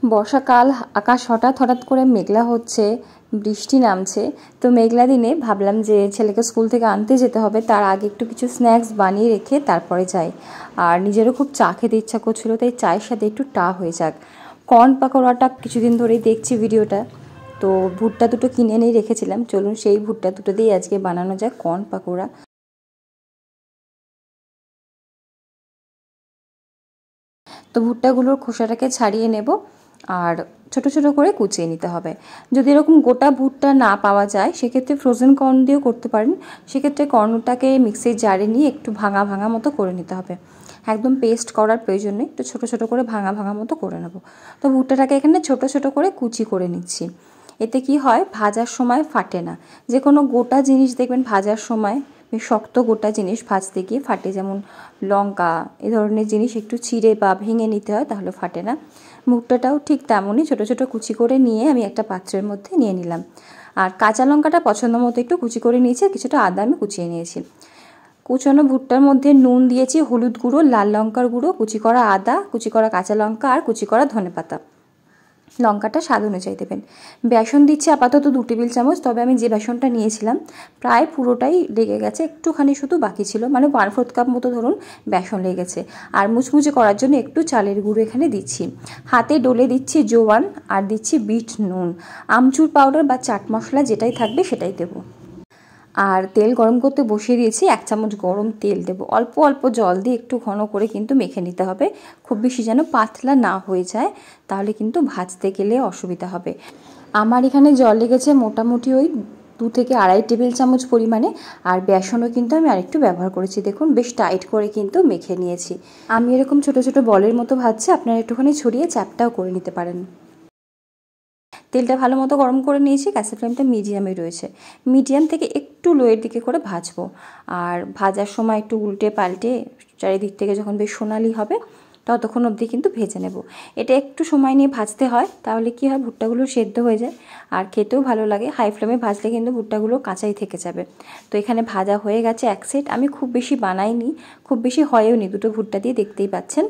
বর্ষাকাল, আকাশ হঠাৎ হঠাৎ করে মেঘলা হচ্ছে, বৃষ্টি নামছে। তো মেঘলা দিনে ভাবলাম যে ছেলেকে স্কুল থেকে আনতে যেতে হবে, তার আগে একটু কিছু স্ন্যাক্স বানিয়ে রেখে তারপরে যাই। আর নিজেরও খুব চা খেতে ইচ্ছা করছিল, তাই চায়ের সাথে একটু টা হয়ে যাক। কর্ন পাকোড়াটা কিছুদিন ধরেই দেখছি ভিডিওটা, তো ভুট্টা দুটো কিনে এনেই রেখেছিলাম। চলুন সেই ভুট্টা দুটো দিয়ে আজকে বানানো যাক কর্ন পাকোড়া। তো ভুট্টাগুলোর খোসাটাকে ছাড়িয়ে নেব আর ছোট ছোট করে কুচিয়ে নিতে হবে। যদি এরকম গোটা ভুট্টা না পাওয়া যায় সেক্ষেত্রে ফ্রোজেন কর্ন দিয়েও করতে পারেন। সেক্ষেত্রে কর্নটাকে মিক্সির জারে নিয়ে একটু ভাঙা ভাঙা মতো করে নিতে হবে। একদম পেস্ট করার প্রয়োজন নেই, একটু ছোটো ছোটো করে ভাঙা ভাঙা মতো করে নেব। তো ভুট্টাটাকে এখানে ছোটো ছোটো করে কুচি করে নিচ্ছি। এতে কি হয়, ভাজার সময় ফাটে না। যে কোনো গোটা জিনিস দেখবেন ভাজার সময়, বেশ শক্ত গোটা জিনিস ভাজতে গিয়ে ফাটে, যেমন লঙ্কা এ ধরনের জিনিস একটু ছিঁড়ে বা ভেঙে নিতে হয়, তাহলে ফাটে না। ভুট্টাটাও ঠিক তেমনই ছোটো ছোটো কুচি করে নিয়ে আমি একটা পাত্রের মধ্যে নিয়ে নিলাম। আর কাঁচা লঙ্কাটা পছন্দ মতো একটু কুচি করে নিয়েছি, কিছুটা আদা আমি কুচিয়ে নিয়েছি। কুচানো ভুট্টার মধ্যে নুন দিয়েছি, হলুদ গুঁড়ো, লাল লঙ্কার গুঁড়ো, কুচি করা আদা, কুচি করা কাঁচা লঙ্কা আর কুচি করা ধনেপাতা। লঙ্কাটা স্বাদ অনুযায়ী দেবেন। বেসন দিচ্ছি আপাতত 2 টেবিল চামচ, তবে আমি যে বেসনটা নিয়েছিলাম প্রায় পুরোটাই লেগে গেছে, একটুখানি শুধু বাকি ছিল, মানে 1/4 কাপ মতো ধরুন বেসন লেগেছে। আর মুচমুচে করার জন্য একটু চালের গুঁড়ো এখানে দিচ্ছি। হাতে ডলে দিচ্ছি জোয়ান আর দিচ্ছি বিট নুন। আমচুর পাউডার বা চাট মশলা যেটাই থাকবে সেটাই দেবো। আর তেল গরম করতে বসিয়ে দিয়েছি, 1 চামচ গরম তেল দেবো। অল্প অল্প জল দিয়ে একটু ঘন করে কিন্তু মেখে নিতে হবে, খুব বেশি যেন পাতলা না হয়ে যায়, তাহলে কিন্তু ভাজতে গেলে অসুবিধা হবে। আমার এখানে জল লেগেছে মোটামুটি ওই 2 থেকে 2.5 টেবিল চামচ পরিমাণে। আর বেসনও কিন্তু আমি আরেকটু ব্যবহার করেছি, দেখুন বেশ টাইট করে কিন্তু মেখে নিয়েছি। আমি এরকম ছোটো ছোটো বলের মতো ভাজছি, আপনারা একটুখানি ছড়িয়ে চ্যাপটাও করে নিতে পারেন। তেলটা ভালো মতো গরম করে নিয়েছি, গ্যাসের ফ্লেমটা মিডিয়ামে রয়েছে। মিডিয়াম থেকে একটু লোয়ের দিকে করে ভাজবো। আর ভাজার সময় একটু উল্টে পাল্টে চারিদিক থেকে যখন বেশ সোনালি হবে ততক্ষণ অবধি কিন্তু ভেজে নেব। এটা একটু সময় নিয়ে ভাজতে হয়, তাহলে কি হয়, ভুট্টাগুলো সেদ্ধ হয়ে যায় আর খেতেও ভালো লাগে। হাই ফ্লেমে ভাজলে কিন্তু ভুট্টাগুলো কাঁচাই থেকে যাবে। তো এখানে ভাজা হয়ে গেছে এক সেট। আমি খুব বেশি বানাইনি, খুব বেশি হয়েও নি, 2টো ভুট্টা দিয়ে দেখতেই পাচ্ছেন।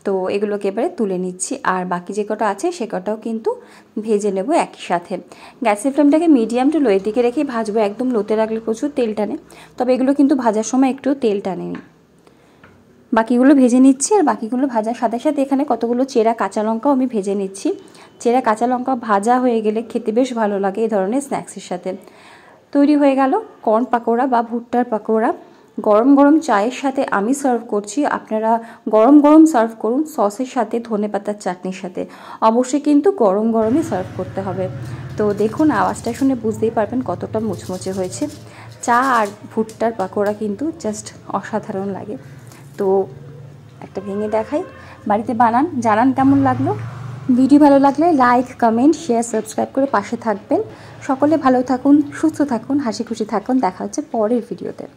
তো এগুলোকে এবারে তুলে নিচ্ছি, আর বাকি যে কটা আছে সে কটাও কিন্তু ভেজে নেব একই সাথে। গ্যাসের ফ্লেমটাকে মিডিয়াম টু লোয়ের দিকে রেখেই ভাজবো, একদম লোতে রাখলে প্রচুর তেল টানে, তবে এগুলো কিন্তু ভাজার সময় একটু তেল টানেনি। বাকিগুলো ভেজে নিচ্ছি, আর বাকিগুলো ভাজার সাথে সাথে এখানে কতগুলো চেরা কাঁচা লঙ্কাও আমি ভেজে নিচ্ছি। চেরা কাঁচা লঙ্কা ভাজা হয়ে গেলে খেতে বেশ ভালো লাগে এই ধরনের স্ন্যাক্সের সাথে। তৈরি হয়ে গেল কর্ন পাকোড়া বা ভুট্টার পাকোড়া। গরম গরম চায়ের সাথে আমি সার্ভ করছি, আপনারা গরম গরম সার্ভ করুন, সসের সাথে, ধনেপাতার চাটনির সাথে। অবশ্যই কিন্তু গরম গরমই সার্ভ করতে হবে। তো দেখুন, আওয়াজটা শুনে বুঝতেই পারবেন কতটা মুচমুচে হয়েছে। চা আর ভুট্টার পাকোড়া কিন্তু জাস্ট অসাধারণ লাগে। তো একটা ভেঙে দেখাই, বাড়িতে বানান, জানান কেমন লাগলো। ভিডিও ভালো লাগলে লাইক, কমেন্ট, শেয়ার, সাবস্ক্রাইব করে পাশে থাকবেন। সকলে ভালো থাকুন, সুস্থ থাকুন, হাসি খুশি থাকুন। দেখা হচ্ছে পরের ভিডিওতে।